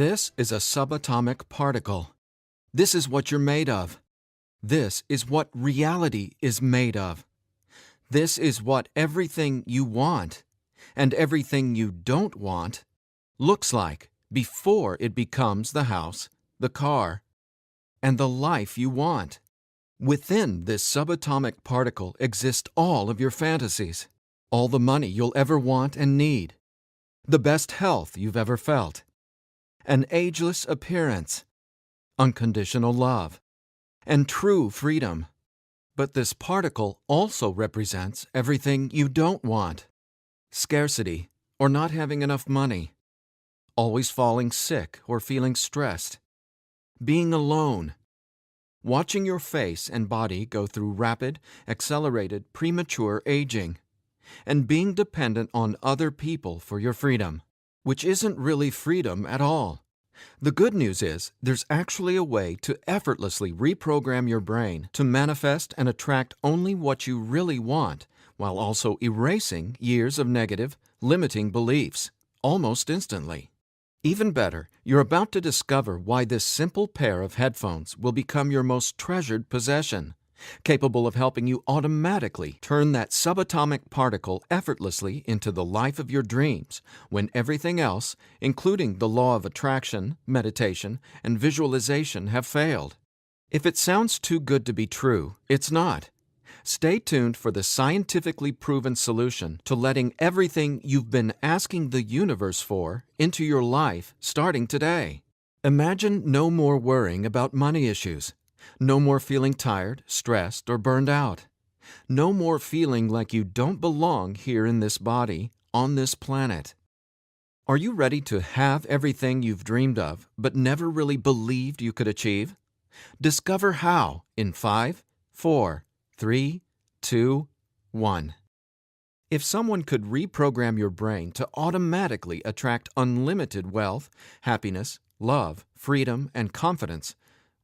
This is a subatomic particle. This is what you're made of. This is what reality is made of. This is what everything you want and everything you don't want looks like before it becomes the house, the car, and the life you want. Within this subatomic particle exist all of your fantasies, all the money you'll ever want and need, the best health you've ever felt, an ageless appearance, unconditional love, and true freedom. But this particle also represents everything you don't want: scarcity or not having enough money, always falling sick or feeling stressed, being alone, watching your face and body go through rapid, accelerated, premature aging, and being dependent on other people for your freedom, which isn't really freedom at all. The good news is there's actually a way to effortlessly reprogram your brain to manifest and attract only what you really want, while also erasing years of negative, limiting beliefs, almost instantly. Even better, you're about to discover why this simple pair of headphones will become your most treasured possession, capable of helping you automatically turn that subatomic particle effortlessly into the life of your dreams when everything else, including the law of attraction, meditation, and visualization, have failed. If it sounds too good to be true, it's not. Stay tuned for the scientifically proven solution to letting everything you've been asking the universe for into your life starting today. Imagine no more worrying about money issues. No more feeling tired, stressed, or burned out. No more feeling like you don't belong here in this body, on this planet. Are you ready to have everything you've dreamed of but never really believed you could achieve? Discover how in 5, 4, 3, 2, 1. If someone could reprogram your brain to automatically attract unlimited wealth, happiness, love, freedom, and confidence,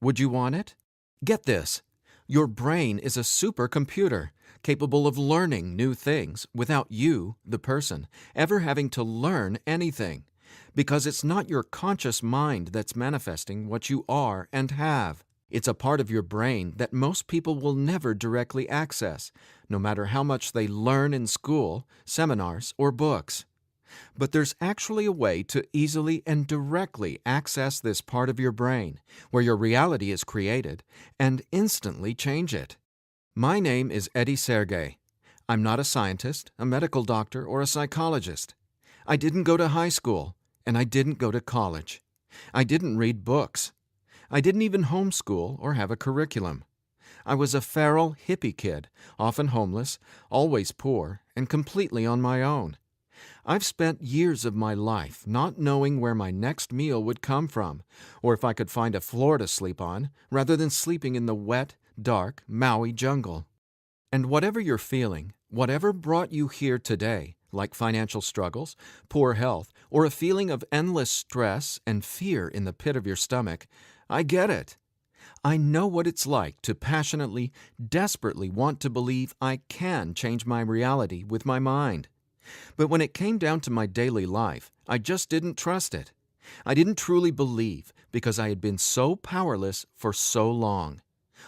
would you want it? Get this. Your brain is a supercomputer capable of learning new things without you, the person, ever having to learn anything, because it's not your conscious mind that's manifesting what you are and have. It's a part of your brain that most people will never directly access, no matter how much they learn in school, seminars, or books. But there's actually a way to easily and directly access this part of your brain, where your reality is created, and instantly change it. My name is Eddie Sergey. I'm not a scientist, a medical doctor, or a psychologist. I didn't go to high school, and I didn't go to college. I didn't read books. I didn't even homeschool or have a curriculum. I was a feral hippie kid, often homeless, always poor, and completely on my own. I've spent years of my life not knowing where my next meal would come from, or if I could find a floor to sleep on, rather than sleeping in the wet, dark Maui jungle. And whatever you're feeling, whatever brought you here today, like financial struggles, poor health, or a feeling of endless stress and fear in the pit of your stomach, I get it. I know what it's like to passionately, desperately want to believe I can change my reality with my mind. But when it came down to my daily life, I just didn't trust it. I didn't truly believe because I had been so powerless for so long.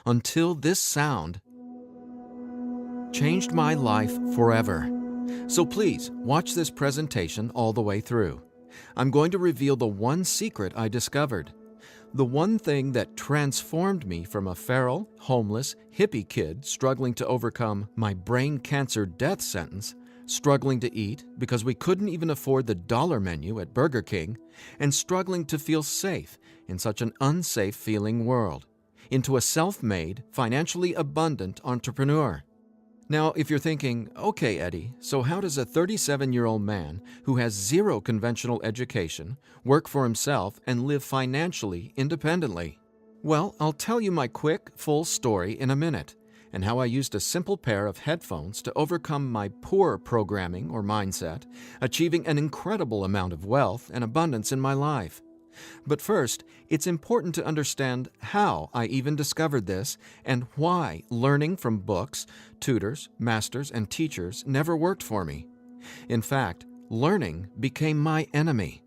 Until this sound changed my life forever. So please, watch this presentation all the way through. I'm going to reveal the one secret I discovered. The one thing that transformed me from a feral, homeless, hippie kid struggling to overcome my brain cancer death sentence, struggling to eat because we couldn't even afford the dollar menu at Burger King, and struggling to feel safe in such an unsafe-feeling world, into a self-made, financially abundant entrepreneur. Now, if you're thinking, okay, Eddie, so how does a 37-year-old man who has zero conventional education work for himself and live financially independently? Well, I'll tell you my quick, full story in a minute, and how I used a simple pair of headphones to overcome my poor programming or mindset, achieving an incredible amount of wealth and abundance in my life. But first, it's important to understand how I even discovered this and why learning from books, tutors, masters, and teachers never worked for me. In fact, learning became my enemy.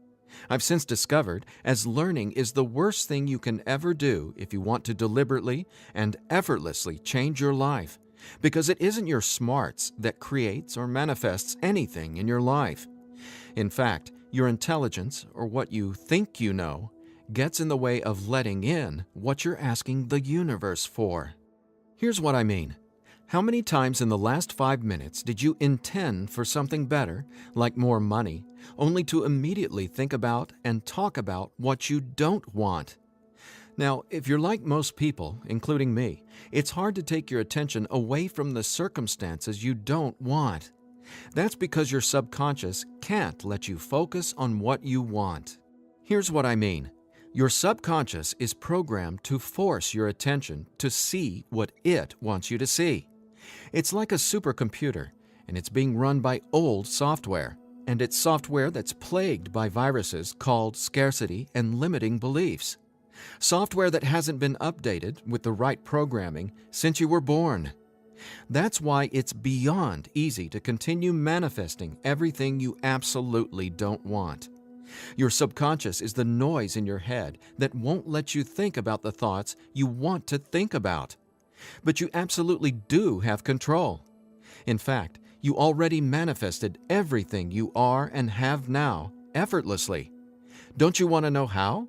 I've since discovered as learning is the worst thing you can ever do if you want to deliberately and effortlessly change your life, because it isn't your smarts that creates or manifests anything in your life. In fact, your intelligence, or what you think you know, gets in the way of letting in what you're asking the universe for. Here's what I mean. How many times in the last 5 minutes did you intend for something better, like more money, only to immediately think about and talk about what you don't want? Now, if you're like most people, including me, it's hard to take your attention away from the circumstances you don't want. That's because your subconscious can't let you focus on what you want. Here's what I mean. Your subconscious is programmed to force your attention to see what it wants you to see. It's like a supercomputer, and it's being run by old software, and it's software that's plagued by viruses called scarcity and limiting beliefs. Software that hasn't been updated with the right programming since you were born. That's why it's beyond easy to continue manifesting everything you absolutely don't want. Your subconscious is the noise in your head that won't let you think about the thoughts you want to think about. But you absolutely do have control. In fact, you already manifested everything you are and have now effortlessly. Don't you want to know how?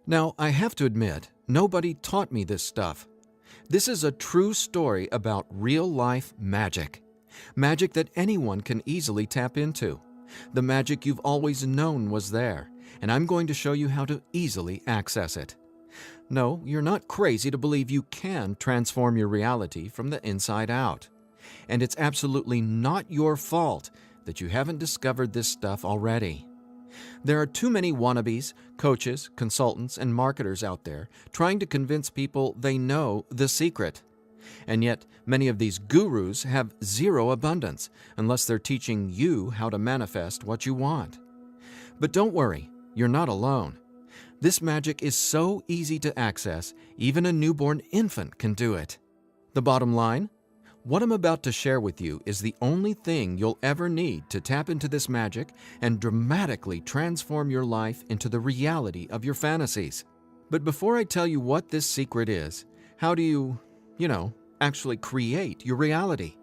Now, I have to admit, nobody taught me this stuff. This is a true story about real-life magic. Magic that anyone can easily tap into. The magic you've always known was there, and I'm going to show you how to easily access it. No, you're not crazy to believe you can transform your reality from the inside out. And it's absolutely not your fault that you haven't discovered this stuff already. There are too many wannabes, coaches, consultants, and marketers out there trying to convince people they know the secret. And yet, many of these gurus have zero abundance unless they're teaching you how to manifest what you want. But don't worry, you're not alone. This magic is so easy to access, even a newborn infant can do it. The bottom line? What I'm about to share with you is the only thing you'll ever need to tap into this magic and dramatically transform your life into the reality of your fantasies. But before I tell you what this secret is, how do you actually create your reality?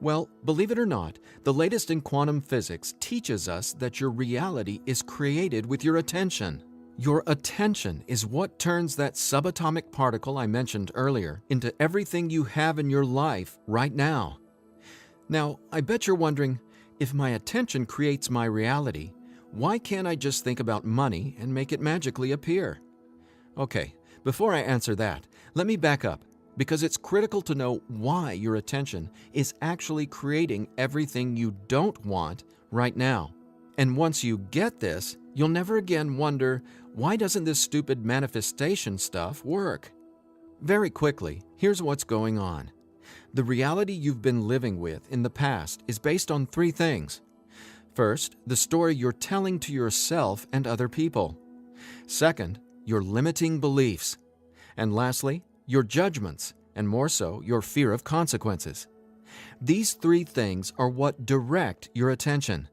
Well, believe it or not, the latest in quantum physics teaches us that your reality is created with your attention. Your attention is what turns that subatomic particle I mentioned earlier into everything you have in your life right now. Now, I bet you're wondering, if my attention creates my reality, why can't I just think about money and make it magically appear? Okay, before I answer that, let me back up, because it's critical to know why your attention is actually creating everything you don't want right now. And once you get this, you'll never again wonder, why doesn't this stupid manifestation stuff work? Very quickly, here's what's going on. The reality you've been living with in the past is based on 3 things. First, the story you're telling to yourself and other people. Second, your limiting beliefs. And lastly, your judgments, and more so, your fear of consequences. These 3 things are what direct your attention.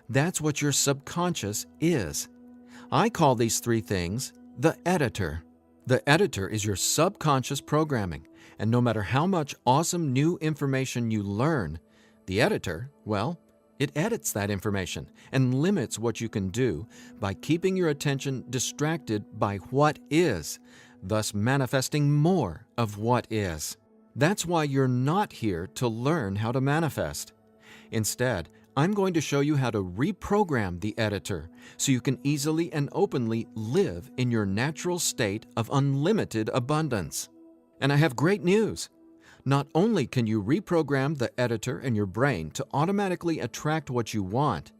That's what your subconscious is. I call these 3 things the editor. The editor is your subconscious programming, and no matter how much awesome new information you learn, the editor, well, it edits that information and limits what you can do by keeping your attention distracted by what is, thus manifesting more of what is. That's why you're not here to learn how to manifest. Instead, I'm going to show you how to reprogram the editor so you can easily and openly live in your natural state of unlimited abundance. And I have great news. Not only can you reprogram the editor in your brain to automatically attract what you want,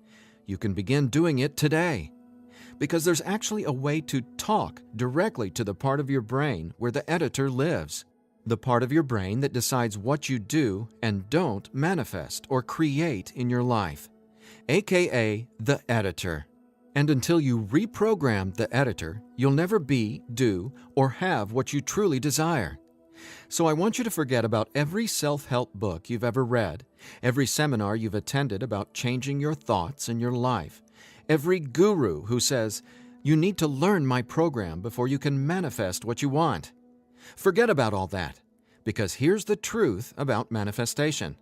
you can begin doing it today. Because there's actually a way to talk directly to the part of your brain where the editor lives. The part of your brain that decides what you do and don't manifest or create in your life, aka the editor. And until you reprogram the editor, you'll never be, do, or have what you truly desire. So I want you to forget about every self-help book you've ever read, every seminar you've attended about changing your thoughts and your life, every guru who says, "You need to learn my program before you can manifest what you want." Forget about all that, because here's the truth about manifestation.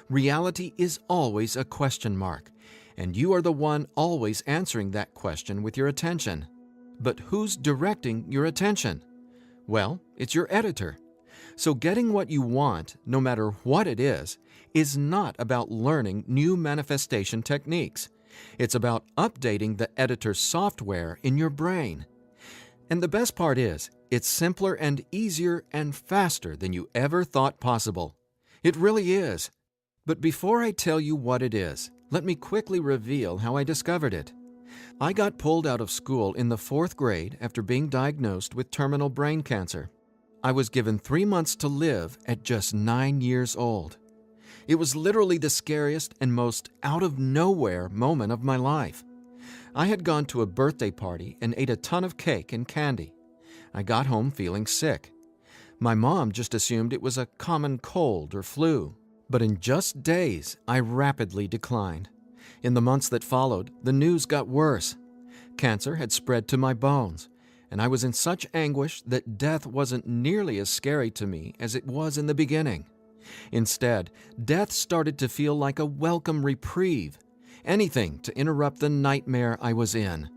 Reality is always a question mark, and you are the one always answering that question with your attention. But who's directing your attention? Well, it's your editor. So getting what you want, no matter what it is not about learning new manifestation techniques. It's about updating the editor's software in your brain. And the best part is, it's simpler and easier and faster than you ever thought possible. It really is. But before I tell you what it is, let me quickly reveal how I discovered it. I got pulled out of school in the 4th grade after being diagnosed with terminal brain cancer. I was given 3 months to live at just 9 years old. It was literally the scariest and most out-of-nowhere moment of my life. I had gone to a birthday party and ate a ton of cake and candy. I got home feeling sick. My mom just assumed it was a common cold or flu. But in just days, I rapidly declined. In the months that followed, the news got worse. Cancer had spread to my bones, and I was in such anguish that death wasn't nearly as scary to me as it was in the beginning. Instead, death started to feel like a welcome reprieve, anything to interrupt the nightmare I was in.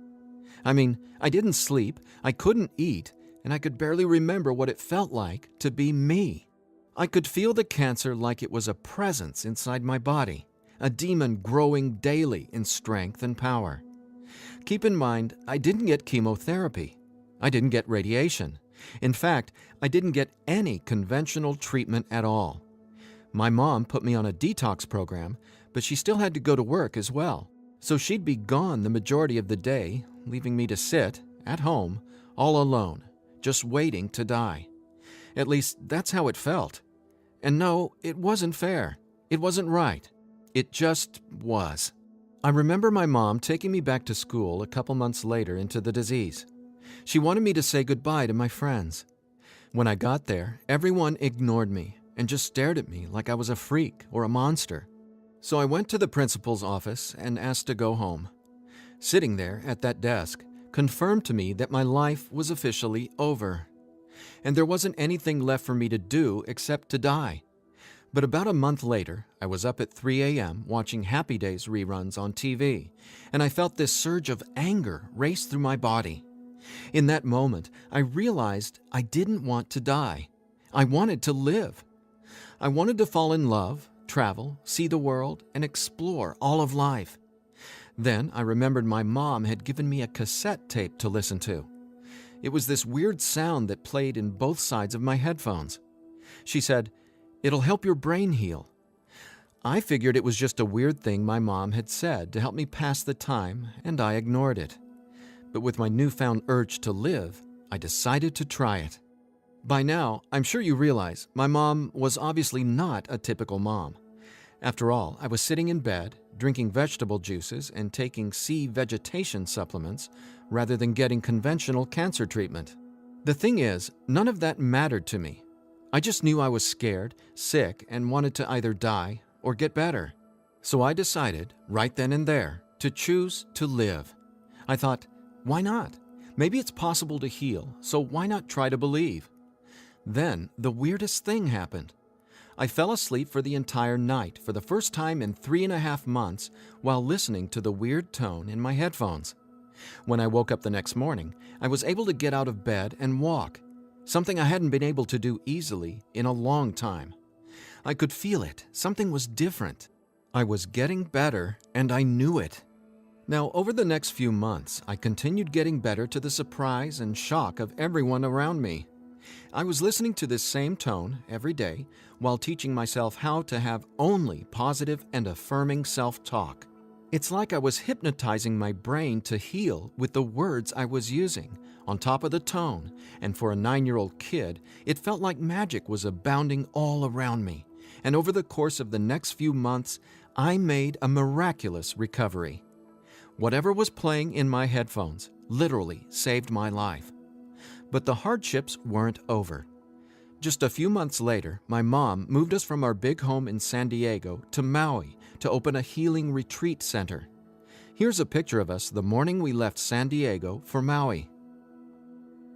I mean, I didn't sleep, I couldn't eat, and I could barely remember what it felt like to be me. I could feel the cancer like it was a presence inside my body, a demon growing daily in strength and power. Keep in mind, I didn't get chemotherapy. I didn't get radiation. In fact, I didn't get any conventional treatment at all. My mom put me on a detox program, but she still had to go to work as well. So she'd be gone the majority of the day, leaving me to sit, at home, all alone, just waiting to die. At least, that's how it felt. And no, it wasn't fair. It wasn't right. It just was. I remember my mom taking me back to school a couple months later into the disease. She wanted me to say goodbye to my friends. When I got there, everyone ignored me and just stared at me like I was a freak or a monster. So I went to the principal's office and asked to go home. Sitting there at that desk confirmed to me that my life was officially over. And there wasn't anything left for me to do except to die. But about a month later, I was up at 3 a.m. watching Happy Days reruns on TV, and I felt this surge of anger race through my body. In that moment, I realized I didn't want to die. I wanted to live. I wanted to fall in love, travel, see the world, and explore all of life. Then I remembered my mom had given me a cassette tape to listen to. It was this weird sound that played in both sides of my headphones. She said, "It'll help your brain heal." I figured it was just a weird thing my mom had said to help me pass the time, and I ignored it. But with my newfound urge to live, I decided to try it. By now, I'm sure you realize my mom was obviously not a typical mom. After all, I was sitting in bed, drinking vegetable juices and taking sea vegetation supplements rather than getting conventional cancer treatment. The thing is, none of that mattered to me. I just knew I was scared, sick, and wanted to either die or get better. So I decided, right then and there, to choose to live. I thought, why not? Maybe it's possible to heal, so why not try to believe? Then the weirdest thing happened. I fell asleep for the entire night for the first time in 3.5 months while listening to the weird tone in my headphones. When I woke up the next morning, I was able to get out of bed and walk, something I hadn't been able to do easily in a long time. I could feel it. Something was different. I was getting better, and I knew it. Now, over the next few months, I continued getting better to the surprise and shock of everyone around me. I was listening to this same tone every day while teaching myself how to have only positive and affirming self-talk. It's like I was hypnotizing my brain to heal with the words I was using, on top of the tone, and for a 9-year-old kid, it felt like magic was abounding all around me. And over the course of the next few months, I made a miraculous recovery. Whatever was playing in my headphones literally saved my life. But the hardships weren't over. Just a few months later, my mom moved us from our big home in San Diego to Maui to open a healing retreat center. Here's a picture of us the morning we left San Diego for Maui.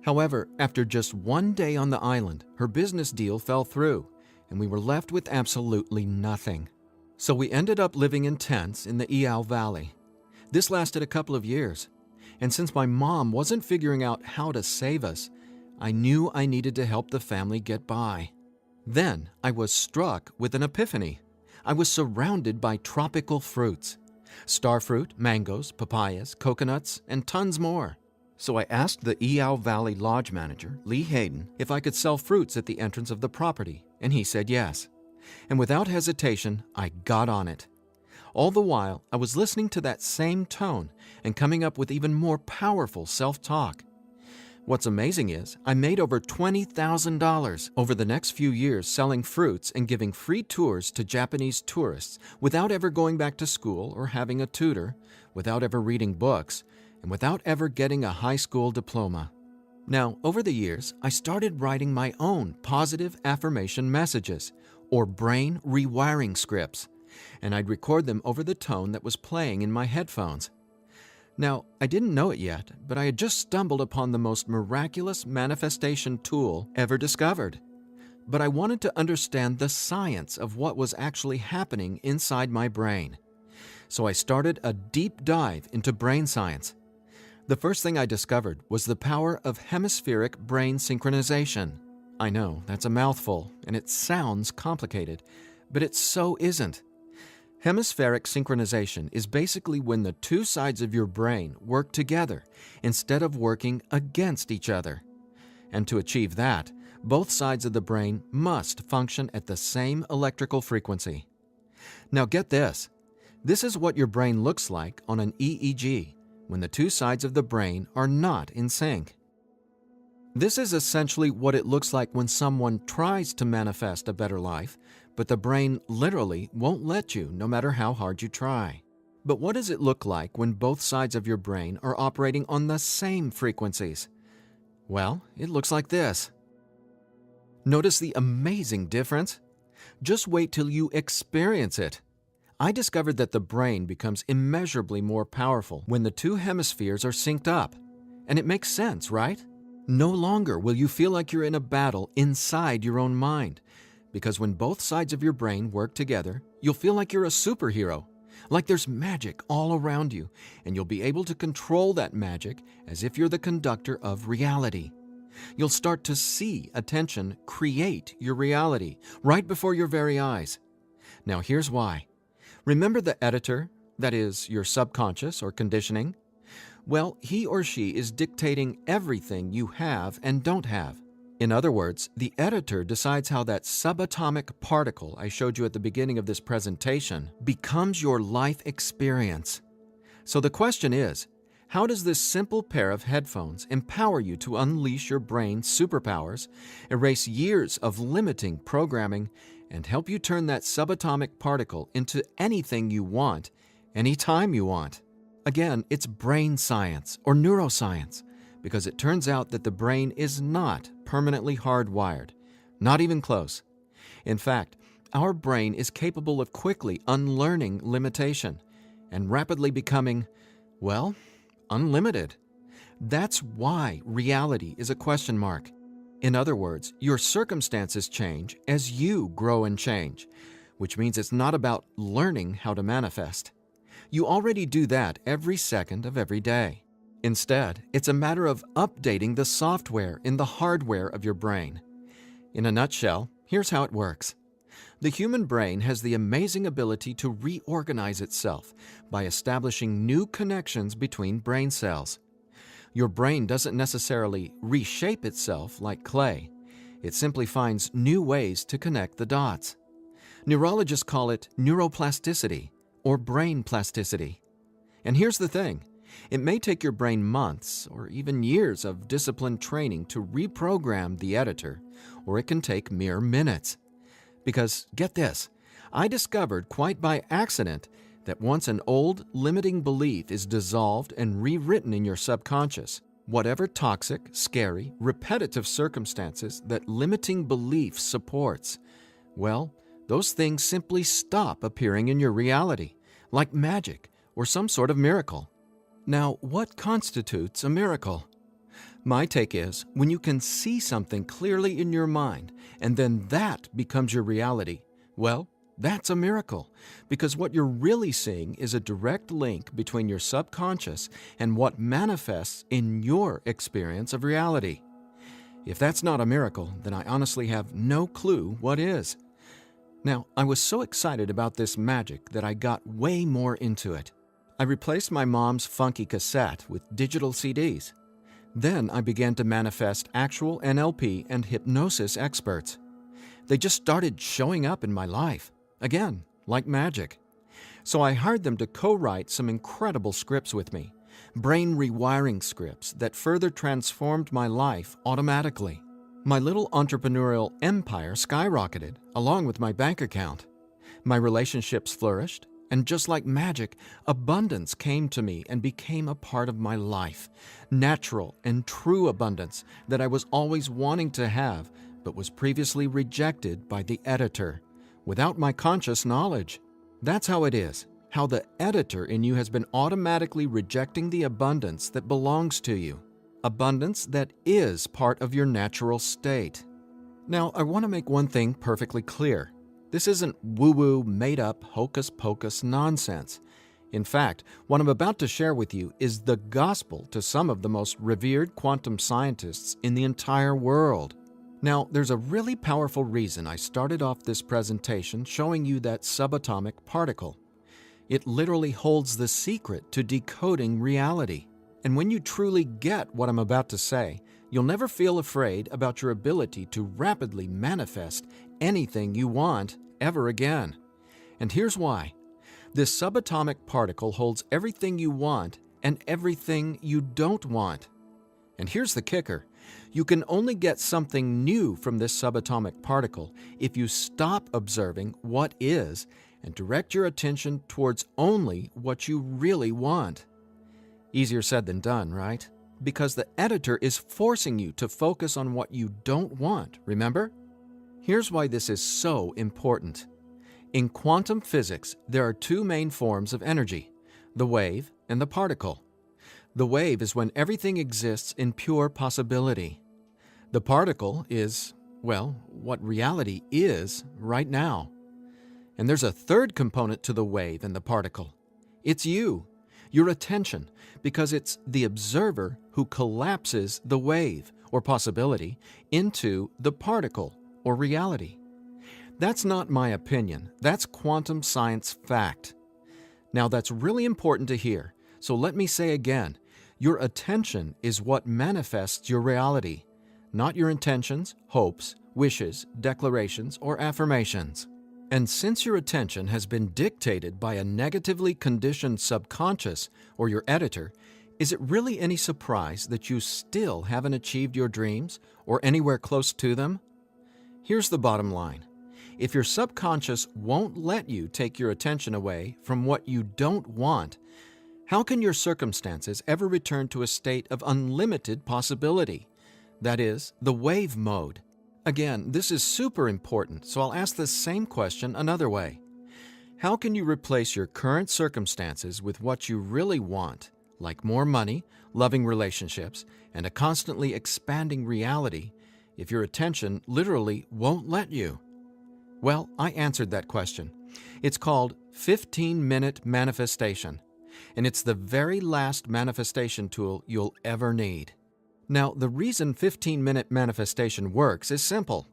However, after just one day on the island, her business deal fell through, and we were left with absolutely nothing. So we ended up living in tents in the Iao Valley. This lasted a couple of years, and since my mom wasn't figuring out how to save us, I knew I needed to help the family get by. Then I was struck with an epiphany. I was surrounded by tropical fruits: starfruit, mangoes, papayas, coconuts, and tons more. So I asked the Iao Valley Lodge manager, Lee Hayden, if I could sell fruits at the entrance of the property, and he said yes. And without hesitation, I got on it. All the while, I was listening to that same tone and coming up with even more powerful self-talk. What's amazing is I made over $20,000 over the next few years selling fruits and giving free tours to Japanese tourists without ever going back to school or having a tutor, without ever reading books, and without ever getting a high school diploma. Now, over the years, I started writing my own positive affirmation messages, or brain rewiring scripts, and I'd record them over the tone that was playing in my headphones. Now, I didn't know it yet, but I had just stumbled upon the most miraculous manifestation tool ever discovered. But I wanted to understand the science of what was actually happening inside my brain. So I started a deep dive into brain science. The first thing I discovered was the power of hemispheric brain synchronization. I know, that's a mouthful, and it sounds complicated, but it so isn't. Hemispheric synchronization is basically when the two sides of your brain work together instead of working against each other. And to achieve that, both sides of the brain must function at the same electrical frequency. Now get this. This is what your brain looks like on an EEG when the two sides of the brain are not in sync. This is essentially what it looks like when someone tries to manifest a better life, but the brain literally won't let you no matter how hard you try. But what does it look like when both sides of your brain are operating on the same frequencies? Well, it looks like this. Notice the amazing difference? Just wait till you experience it. I discovered that the brain becomes immeasurably more powerful when the two hemispheres are synced up. And it makes sense, right? No longer will you feel like you're in a battle inside your own mind, because when both sides of your brain work together, you'll feel like you're a superhero, like there's magic all around you, and you'll be able to control that magic as if you're the conductor of reality. You'll start to see attention create your reality right before your very eyes. Now here's why. Remember the editor, that is, your subconscious or conditioning? Well, he or she is dictating everything you have and don't have. In other words, the editor decides how that subatomic particle I showed you at the beginning of this presentation becomes your life experience. So the question is, how does this simple pair of headphones empower you to unleash your brain's superpowers, erase years of limiting programming, and help you turn that subatomic particle into anything you want, anytime you want? Again, it's brain science or neuroscience, because it turns out that the brain is not permanently hardwired, not even close. In fact, our brain is capable of quickly unlearning limitation and rapidly becoming, well, unlimited. That's why reality is a question mark. In other words, your circumstances change as you grow and change, which means it's not about learning how to manifest. You already do that every second of every day. Instead, it's a matter of updating the software in the hardware of your brain. In a nutshell, here's how it works. The human brain has the amazing ability to reorganize itself by establishing new connections between brain cells. Your brain doesn't necessarily reshape itself like clay. It simply finds new ways to connect the dots. Neurologists call it neuroplasticity or brain plasticity. And here's the thing. It may take your brain months or even years of disciplined training to reprogram the editor, or it can take mere minutes. Because, get this, I discovered quite by accident that once an old, limiting belief is dissolved and rewritten in your subconscious, whatever toxic, scary, repetitive circumstances that limiting belief supports, well, those things simply stop appearing in your reality, like magic, or some sort of miracle. Now, what constitutes a miracle? My take is when you can see something clearly in your mind and then that becomes your reality, well, that's a miracle, because what you're really seeing is a direct link between your subconscious and what manifests in your experience of reality. If that's not a miracle, then I honestly have no clue what is. Now, I was so excited about this magic that I got way more into it. I replaced my mom's funky cassette with digital CDs. Then I began to manifest actual NLP and hypnosis experts. They just started showing up in my life, again, like magic. So I hired them to co-write some incredible scripts with me, brain rewiring scripts that further transformed my life automatically. My little entrepreneurial empire skyrocketed, along with my bank account. My relationships flourished, and just like magic, abundance came to me and became a part of my life. Natural and true abundance that I was always wanting to have, but was previously rejected by the editor, without my conscious knowledge. That's how it is, how the editor in you has been automatically rejecting the abundance that belongs to you. Abundance that is part of your natural state. Now, I want to make one thing perfectly clear. This isn't woo-woo, made-up, hocus-pocus nonsense. In fact, what I'm about to share with you is the gospel to some of the most revered quantum scientists in the entire world. Now, there's a really powerful reason I started off this presentation showing you that subatomic particle. It literally holds the secret to decoding reality. And when you truly get what I'm about to say, you'll never feel afraid about your ability to rapidly manifest anything you want ever again. And here's why. This subatomic particle holds everything you want and everything you don't want. And here's the kicker. You can only get something new from this subatomic particle if you stop observing what is and direct your attention towards only what you really want. Easier said than done, right? Because the editor is forcing you to focus on what you don't want, remember? Here's why this is so important. In quantum physics, there are two main forms of energy, the wave and the particle. The wave is when everything exists in pure possibility. The particle is, well, what reality is right now. And there's a third component to the wave and the particle. It's you, your attention, because it's the observer who collapses the wave, or possibility, into the particle, or reality. That's not my opinion. That's quantum science fact. Now that's really important to hear, so let me say again, your attention is what manifests your reality, not your intentions, hopes, wishes, declarations, or affirmations. And since your attention has been dictated by a negatively conditioned subconscious or your editor, is it really any surprise that you still haven't achieved your dreams or anywhere close to them? Here's the bottom line. If your subconscious won't let you take your attention away from what you don't want, how can your circumstances ever return to a state of unlimited possibility? That is, the wave mode. Again, this is super important, so I'll ask the same question another way. How can you replace your current circumstances with what you really want, like more money, loving relationships, and a constantly expanding reality, if your attention literally won't let you? Well, I answered that question. It's called 15-minute manifestation, and it's the very last manifestation tool you'll ever need. Now, the reason 15-minute manifestation works is simple.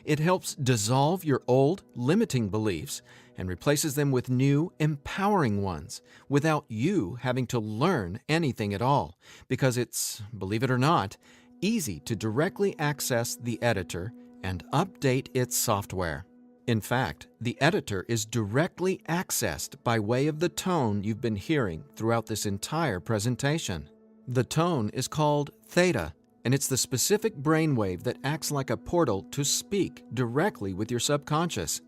It helps dissolve your old, limiting beliefs and replaces them with new, empowering ones without you having to learn anything at all, because it's, believe it or not, easy to directly access the editor and update its software. In fact, the editor is directly accessed by way of the tone you've been hearing throughout this entire presentation. The tone is called theta, and it's the specific brainwave that acts like a portal to speak directly with your subconscious.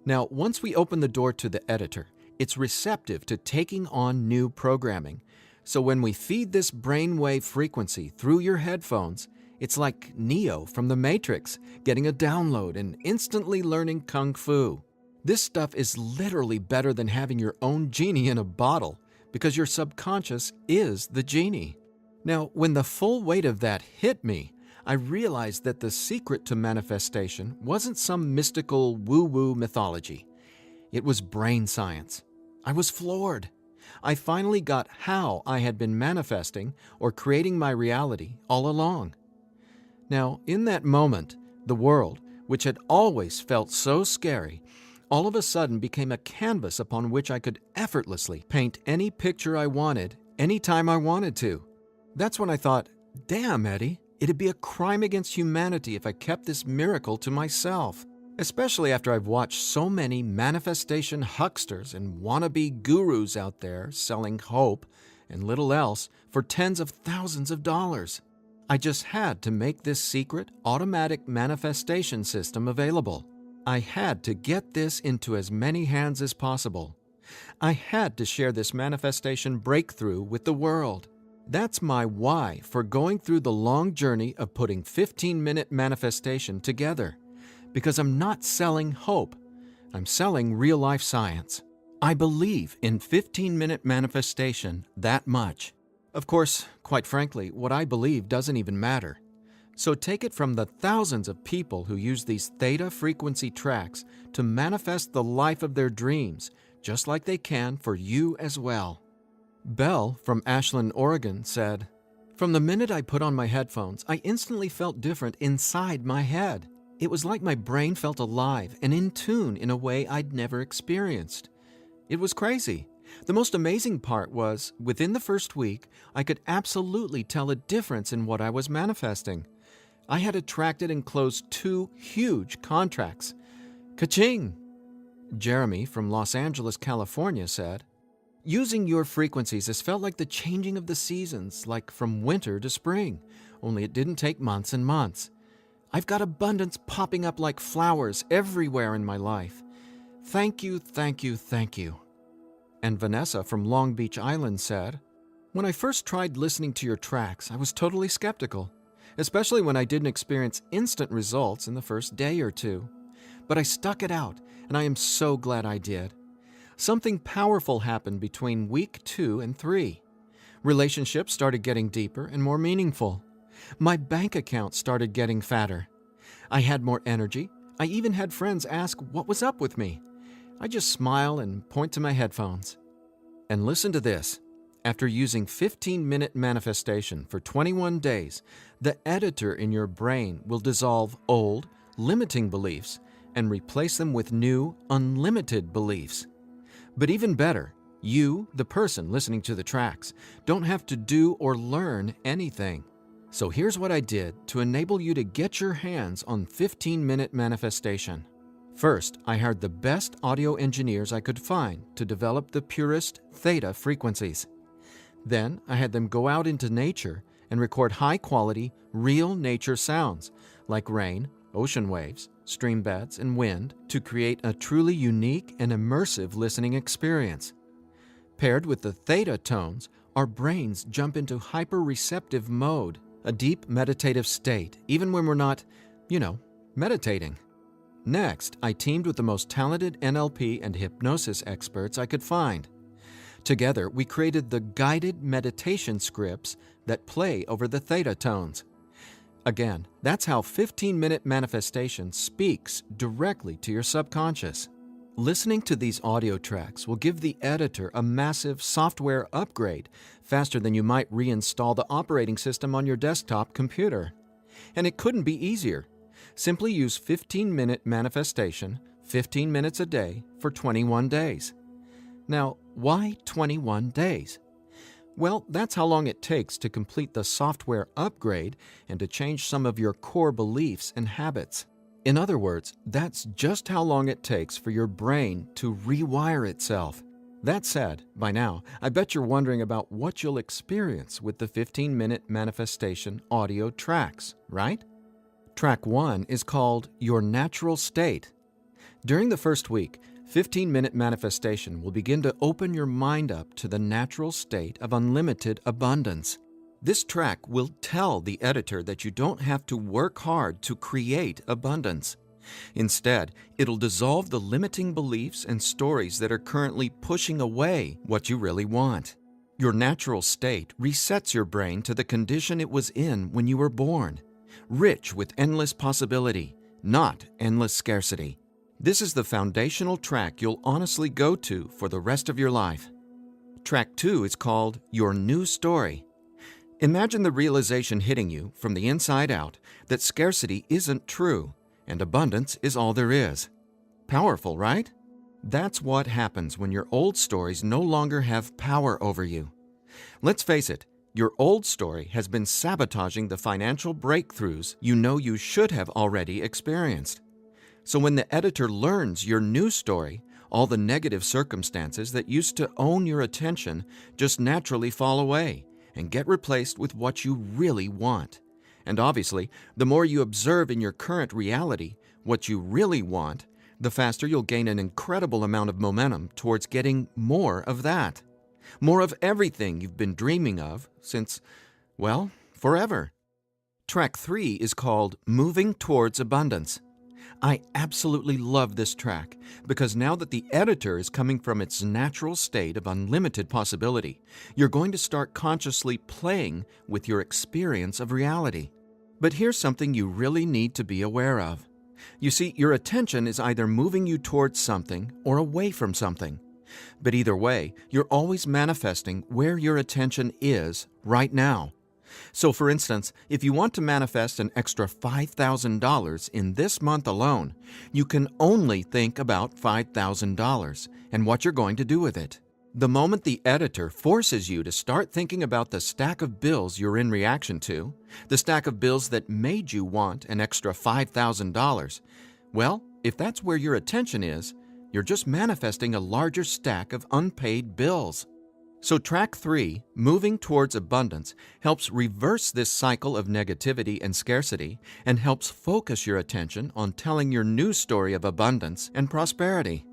Now, once we open the door to the editor, it's receptive to taking on new programming. So when we feed this brainwave frequency through your headphones, it's like Neo from the Matrix getting a download and instantly learning Kung Fu. This stuff is literally better than having your own genie in a bottle. because your subconscious is the genie. Now, when the full weight of that hit me, I realized that the secret to manifestation wasn't some mystical woo-woo mythology. It was brain science. I was floored. I finally got how I had been manifesting or creating my reality all along. Now, in that moment, the world, which had always felt so scary, all of a sudden became a canvas upon which I could effortlessly paint any picture I wanted, anytime I wanted to. That's when I thought, damn, Eddie, it'd be a crime against humanity if I kept this miracle to myself. Especially after I've watched so many manifestation hucksters and wannabe gurus out there selling hope and little else for tens of thousands of dollars. I just had to make this secret, automatic manifestation system available. I had to get this into as many hands as possible. I had to share this manifestation breakthrough with the world. That's my why for going through the long journey of putting 15-minute manifestation together. Because I'm not selling hope. I'm selling real-life science. I believe in 15-minute manifestation that much. Of course, quite frankly, what I believe doesn't even matter. So take it from the thousands of people who use these theta frequency tracks to manifest the life of their dreams, just like they can for you as well. Belle from Ashland, Oregon said, "From the minute I put on my headphones, I instantly felt different inside my head. It was like my brain felt alive and in tune in a way I'd never experienced. It was crazy. The most amazing part was, within the first week, I could absolutely tell a difference in what I was manifesting. I had attracted and closed 2 huge contracts. Ka-ching!" Jeremy from Los Angeles, California said, "Using your frequencies has felt like the changing of the seasons, like from winter to spring, only it didn't take months and months. I've got abundance popping up like flowers everywhere in my life. Thank you, thank you, thank you." And Vanessa from Long Beach Island said, "When I first tried listening to your tracks, I was totally skeptical, especially when I didn't experience instant results in the first day or 2. But I stuck it out, and I am so glad I did. Something powerful happened between week 2 and 3. Relationships started getting deeper and more meaningful. My bank account started getting fatter. I had more energy. I even had friends ask what was up with me. I just smile and point to my headphones. And listen to this. After using 15-minute manifestation for 21 days, the editor in your brain will dissolve old, limiting beliefs and replace them with new, unlimited beliefs. But even better, you, the person listening to the tracks, don't have to do or learn anything. So here's what I did to enable you to get your hands on 15-minute manifestation. First, I hired the best audio engineers I could find to develop the purest theta frequencies. Then, I had them go out into nature and record high-quality, real nature sounds, like rain, ocean waves, stream beds, and wind, to create a truly unique and immersive listening experience. Paired with the theta tones, our brains jump into hyper-receptive mode, a deep meditative state, even when we're not, meditating. Next, I teamed with the most talented NLP and hypnosis experts I could find. Together, we created the guided meditation scripts that play over the theta tones. Again, that's how 15-minute manifestation speaks directly to your subconscious. Listening to these audio tracks will give the editor a massive software upgrade faster than you might reinstall the operating system on your desktop computer. And it couldn't be easier. Simply use 15-minute manifestation, 15 minutes a day, for 21 days. Now, why 21 days? Well, that's how long it takes to complete the software upgrade and to change some of your core beliefs and habits. In other words, that's just how long it takes for your brain to rewire itself. That said, by now, I bet you're wondering about what you'll experience with the 15-minute manifestation audio tracks, right? Track 1 is called Your Natural State. During the first week, 15-minute manifestation will begin to open your mind up to the natural state of unlimited abundance. This track will tell the editor that you don't have to work hard to create abundance. Instead, it'll dissolve the limiting beliefs and stories that are currently pushing away what you really want. Your natural state resets your brain to the condition it was in when you were born, rich with endless possibility, not endless scarcity. This is the foundational track you'll honestly go to for the rest of your life. Track 2 is called Your New Story. Imagine the realization hitting you from the inside out that scarcity isn't true and abundance is all there is. Powerful, right? That's what happens when your old stories no longer have power over you. Let's face it, your old story has been sabotaging the financial breakthroughs you know you should have already experienced. So when the editor learns your new story, all the negative circumstances that used to own your attention just naturally fall away and get replaced with what you really want. And obviously, the more you observe in your current reality what you really want, the faster you'll gain an incredible amount of momentum towards getting more of that. More of everything you've been dreaming of since, well, forever. Track 3 is called Moving Towards Abundance. I absolutely love this track because now that the editor is coming from its natural state of unlimited possibility, you're going to start consciously playing with your experience of reality. But here's something you really need to be aware of. You see, your attention is either moving you towards something or away from something. But either way, you're always manifesting where your attention is right now. So for instance, if you want to manifest an extra $5,000 in this month alone, you can only think about $5,000 and what you're going to do with it. The moment the editor forces you to start thinking about the stack of bills you're in reaction to, the stack of bills that made you want an extra $5,000, well, if that's where your attention is, you're just manifesting a larger stack of unpaid bills. So track 3, Moving Towards Abundance, helps reverse this cycle of negativity and scarcity and helps focus your attention on telling your new story of abundance and prosperity.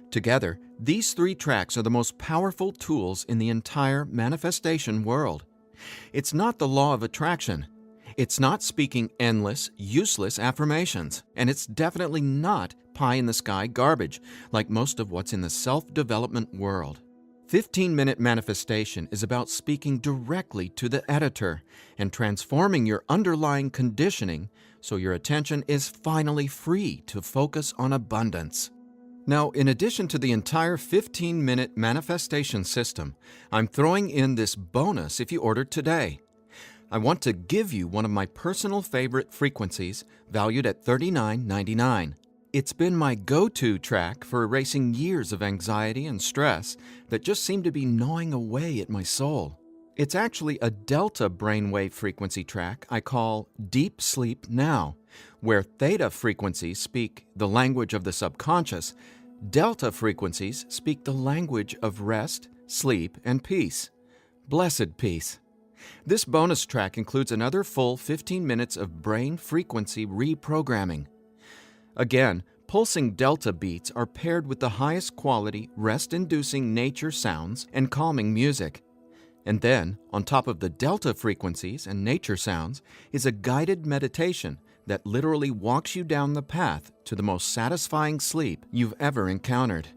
Together, these 3 tracks are the most powerful tools in the entire manifestation world. It's not the law of attraction. It's not speaking endless, useless affirmations. And it's definitely not pie-in-the-sky garbage like most of what's in the self-development world. 15-Minute Manifestation is about speaking directly to the editor and transforming your underlying conditioning so your attention is finally free to focus on abundance. Now, in addition to the entire 15-minute manifestation system, I'm throwing in this bonus if you order today. I want to give you one of my personal favorite frequencies valued at $39.99. It's been my go-to track for erasing years of anxiety and stress that just seem to be gnawing away at my soul. It's actually a delta brainwave frequency track I call Deep Sleep Now, where theta frequencies speak the language of the subconscious, delta frequencies speak the language of rest, sleep, and peace. Blessed peace. This bonus track includes another full 15 minutes of brain frequency reprogramming. Again, pulsing delta beats are paired with the highest quality, rest-inducing nature sounds and calming music. And then, on top of the delta frequencies and nature sounds, is a guided meditation that literally walks you down the path to the most satisfying sleep you've ever encountered.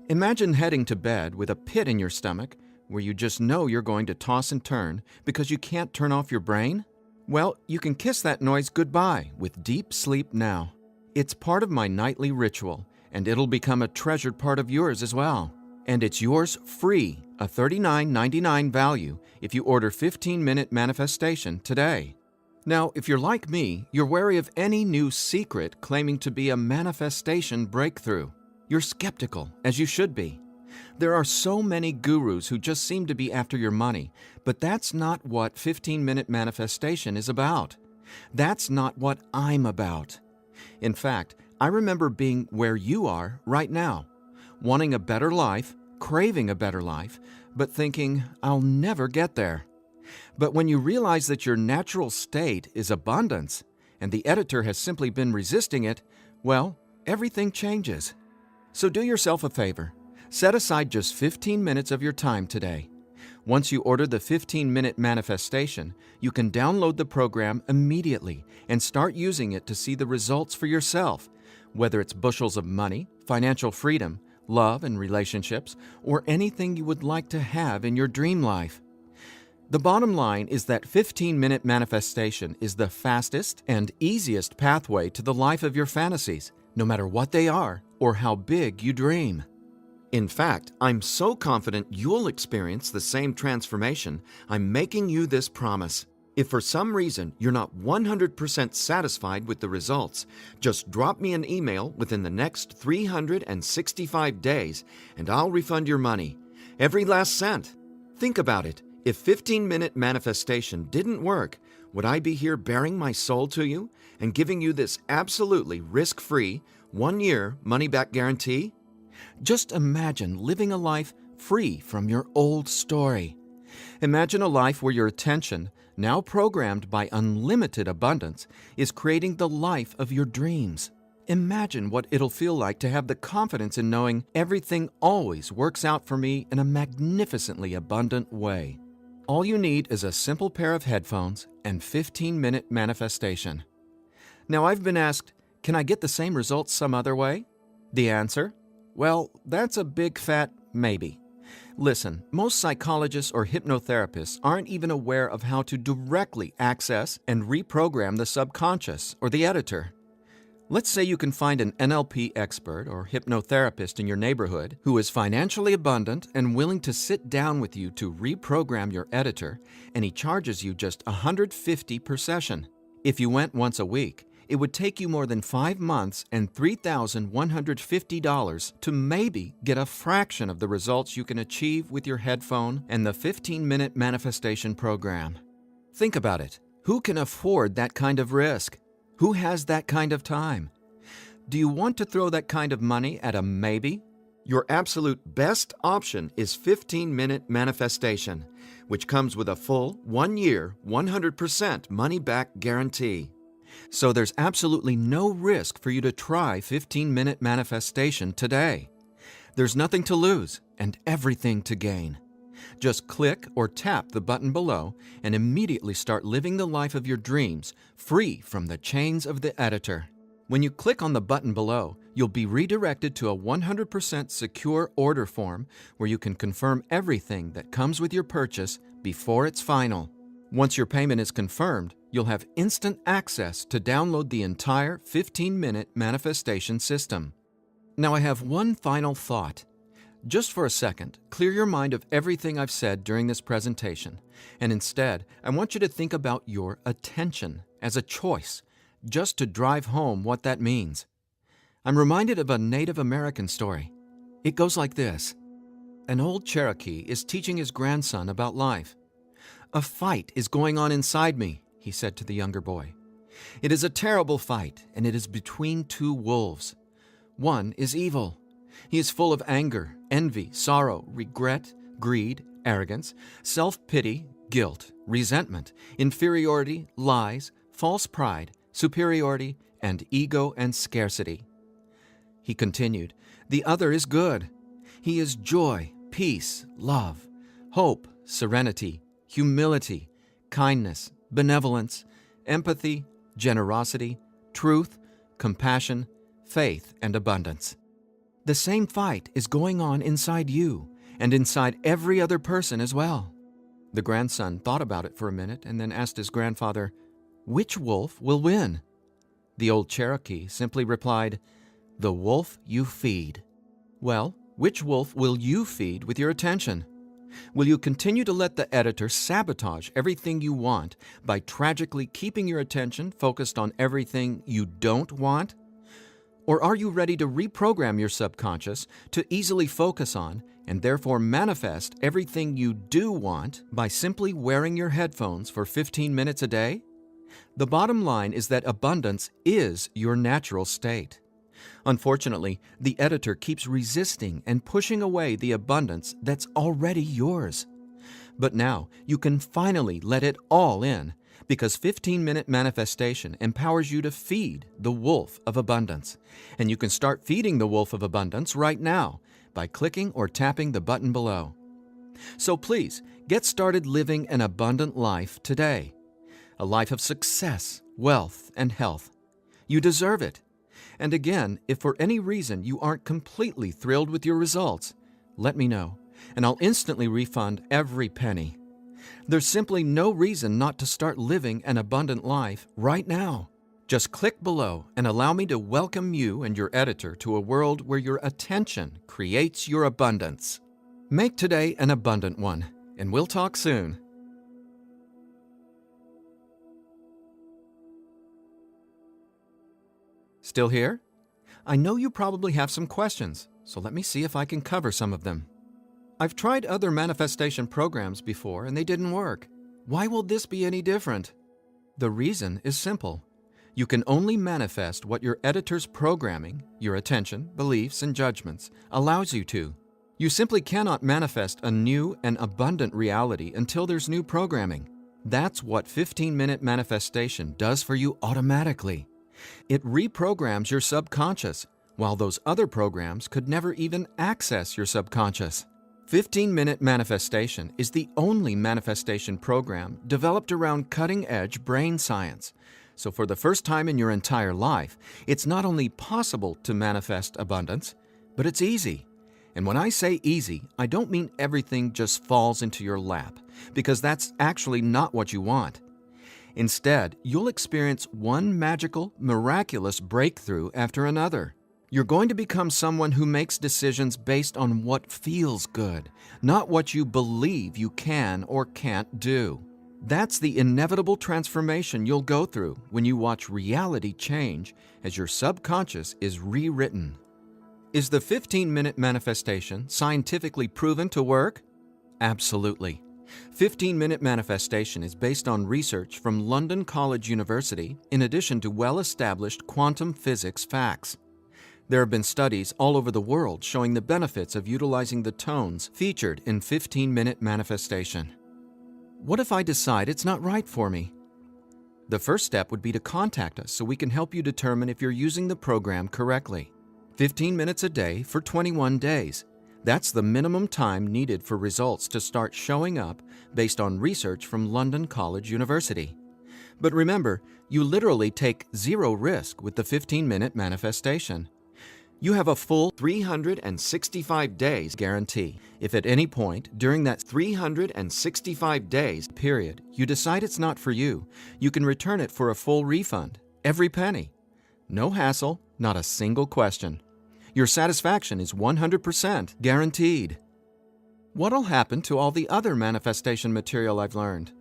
Imagine heading to bed with a pit in your stomach where you just know you're going to toss and turn because you can't turn off your brain? Well, you can kiss that noise goodbye with Deep Sleep Now. It's part of my nightly ritual, and it'll become a treasured part of yours as well. And it's yours free, a $39.99 value, if you order 15-Minute Manifestation today. Now, if you're like me, you're wary of any new secret claiming to be a manifestation breakthrough. You're skeptical, as you should be. There are so many gurus who just seem to be after your money, but that's not what 15-Minute Manifestation is about. That's not what I'm about. In fact, I remember being where you are right now, wanting a better life, craving a better life, but thinking, I'll never get there. But when you realize that your natural state is abundance, and the editor has simply been resisting it, well, everything changes. So do yourself a favor. Set aside just 15 minutes of your time today. Once you order the 15-Minute Manifestation, you can download the program immediately and start using it to see the results for yourself, whether it's bushels of money, financial freedom, love and relationships, or anything you would like to have in your dream life. The bottom line is that 15-minute manifestation is the fastest and easiest pathway to the life of your fantasies, no matter what they are or how big you dream. In fact, I'm so confident you'll experience the same transformation, I'm making you this promise. If for some reason you're not 100% satisfied with the results, just drop me an email within the next 365 days and I'll refund your money. Every last cent. Think about it. If 15-minute manifestation didn't work, would I be here bearing my soul to you and giving you this absolutely risk-free, 1-year money-back guarantee? Just imagine living a life free from your old story. Imagine a life where your attention, now programmed by unlimited abundance, is creating the life of your dreams. Imagine what it'll feel like to have the confidence in knowing everything always works out for me in a magnificently abundant way. All you need is a simple pair of headphones and 15-minute manifestation. Now, I've been asked, can I get the same results some other way? The answer? Well, that's a big fat maybe. Listen, most psychologists or hypnotherapists aren't even aware of how to directly access and reprogram the subconscious or the editor. Let's say you can find an NLP expert or hypnotherapist in your neighborhood who is financially abundant and willing to sit down with you to reprogram your editor, and he charges you just $150 per session. If you went once a week, it would take you more than 5 months and $3,150 to maybe get a fraction of the results you can achieve with your headphone and the 15-minute manifestation program. Think about it. Who can afford that kind of risk? Who has that kind of time? Do you want to throw that kind of money at a maybe? Your absolute best option is 15-minute manifestation, which comes with a full 1-year, 100% money-back guarantee. So there's absolutely no risk for you to try 15-minute manifestation today. There's nothing to lose and everything to gain. Just click or tap the button below and immediately start living the life of your dreams, free from the chains of the editor. When you click on the button below, you'll be redirected to a 100% secure order form where you can confirm everything that comes with your purchase before it's final. Once your payment is confirmed, you'll have instant access to download the entire 15-minute manifestation system. Now I have one final thought. Just for a second, clear your mind of everything I've said during this presentation, and instead, I want you to think about your attention as a choice, just to drive home what that means. I'm reminded of a Native American story. It goes like this. An old Cherokee is teaching his grandson about life. "A fight is going on inside me," he said to the younger boy. "It is a terrible fight, and it is between two wolves. One is evil. He is full of anger, envy, sorrow, regret, greed, arrogance, self-pity, guilt, resentment, inferiority, lies, false pride, superiority, and ego and scarcity." He continued, "The other is good. He is joy, peace, love, hope, serenity, humility, kindness, benevolence, empathy, generosity, truth, compassion, faith, and abundance." The same fight is going on inside you and inside every other person as well. The grandson thought about it for a minute and then asked his grandfather, "Which wolf will win?" The old Cherokee simply replied, "The wolf you feed." Well, which wolf will you feed with your attention? Will you continue to let the editor sabotage everything you want by tragically keeping your attention focused on everything you don't want? Or are you ready to reprogram your subconscious to easily focus on and therefore manifest everything you do want by simply wearing your headphones for 15 minutes a day? The bottom line is that abundance is your natural state. Unfortunately, the editor keeps resisting and pushing away the abundance that's already yours. But now you can finally let it all in, because 15-minute manifestation empowers you to feed the wolf of abundance. And you can start feeding the wolf of abundance right now by clicking or tapping the button below. So please, get started living an abundant life today. A life of success, wealth, and health. You deserve it. And again, if for any reason you aren't completely thrilled with your results, let me know, and I'll instantly refund every penny. There's simply no reason not to start living an abundant life right now. Just click below and allow me to welcome you and your editor to a world where your attention creates your abundance. Make today an abundant one, and we'll talk soon. Still here? I know you probably have some questions, so let me see if I can cover some of them. I've tried other manifestation programs before and they didn't work. Why will this be any different? The reason is simple. You can only manifest what your editor's programming, your attention, beliefs, and judgments, allows you to. You simply cannot manifest a new and abundant reality until there's new programming. That's what 15-minute manifestation does for you automatically. It reprograms your subconscious, while those other programs could never even access your subconscious. 15-minute manifestation is the only manifestation program developed around cutting-edge brain science. So for the first time in your entire life, it's not only possible to manifest abundance, but it's easy. And when I say easy, I don't mean everything just falls into your lap, because that's actually not what you want. Instead, you'll experience one magical, miraculous breakthrough after another. You're going to become someone who makes decisions based on what feels good, not what you believe you can or can't do. That's the inevitable transformation you'll go through when you watch reality change as your subconscious is rewritten. Is the 15-minute manifestation scientifically proven to work? Absolutely. 15-minute manifestation is based on research from London College University in addition to well-established quantum physics facts. There have been studies all over the world showing the benefits of utilizing the tones featured in 15-minute manifestation. What if I decide it's not right for me? The first step would be to contact us so we can help you determine if you're using the program correctly. 15 minutes a day for 21 days. That's the minimum time needed for results to start showing up based on research from London College University. But remember, you literally take zero risk with the 15-minute manifestation. You have a full 365 days guarantee. If at any point during that 365 days period you decide it's not for you, you can return it for a full refund, every penny. No hassle, not a single question. Your satisfaction is 100% guaranteed. What'll happen to all the other manifestation material I've learned?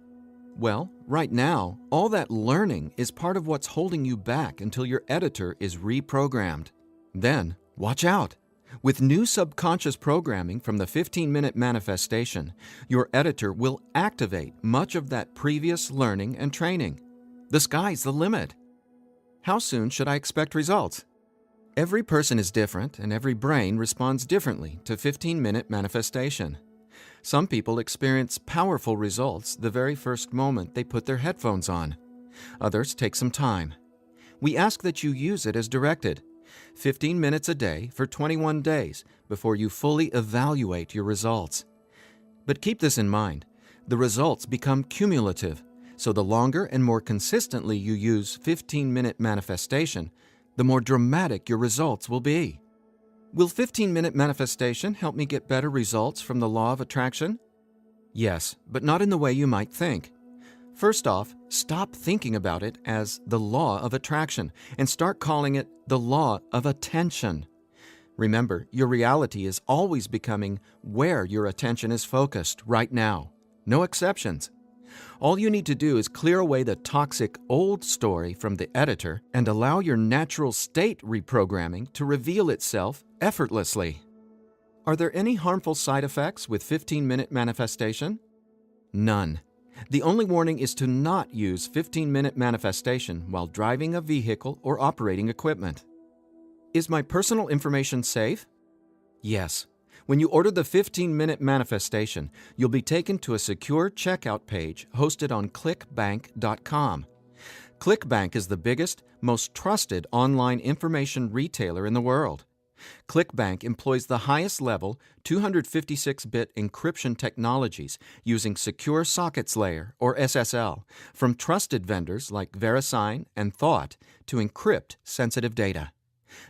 Well, right now, all that learning is part of what's holding you back until your editor is reprogrammed. Then, watch out! With new subconscious programming from the 15-minute manifestation, your editor will activate much of that previous learning and training. The sky's the limit. How soon should I expect results? Every person is different, and every brain responds differently to 15-minute manifestation. Some people experience powerful results the very first moment they put their headphones on. Others take some time. We ask that you use it as directed. 15 minutes a day for 21 days before you fully evaluate your results. But keep this in mind, the results become cumulative, so the longer and more consistently you use 15-minute manifestation, the more dramatic your results will be. Will 15-minute manifestation help me get better results from the law of attraction? Yes, but not in the way you might think. First off, stop thinking about it as the law of attraction and start calling it the law of attention. Remember, your reality is always becoming where your attention is focused right now. No exceptions. All you need to do is clear away the toxic old story from the editor and allow your natural state reprogramming to reveal itself effortlessly. Are there any harmful side effects with 15-minute manifestation? None. The only warning is to not use 15-minute manifestation while driving a vehicle or operating equipment. Is my personal information safe? Yes. When you order the 15-minute manifestation, you'll be taken to a secure checkout page hosted on ClickBank.com. ClickBank is the biggest, most trusted online information retailer in the world. ClickBank employs the highest level 256-bit encryption technologies using Secure Sockets Layer, or SSL, from trusted vendors like VeriSign and Thought to encrypt sensitive data.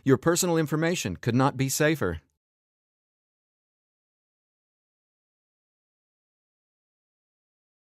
Your personal information could not be safer.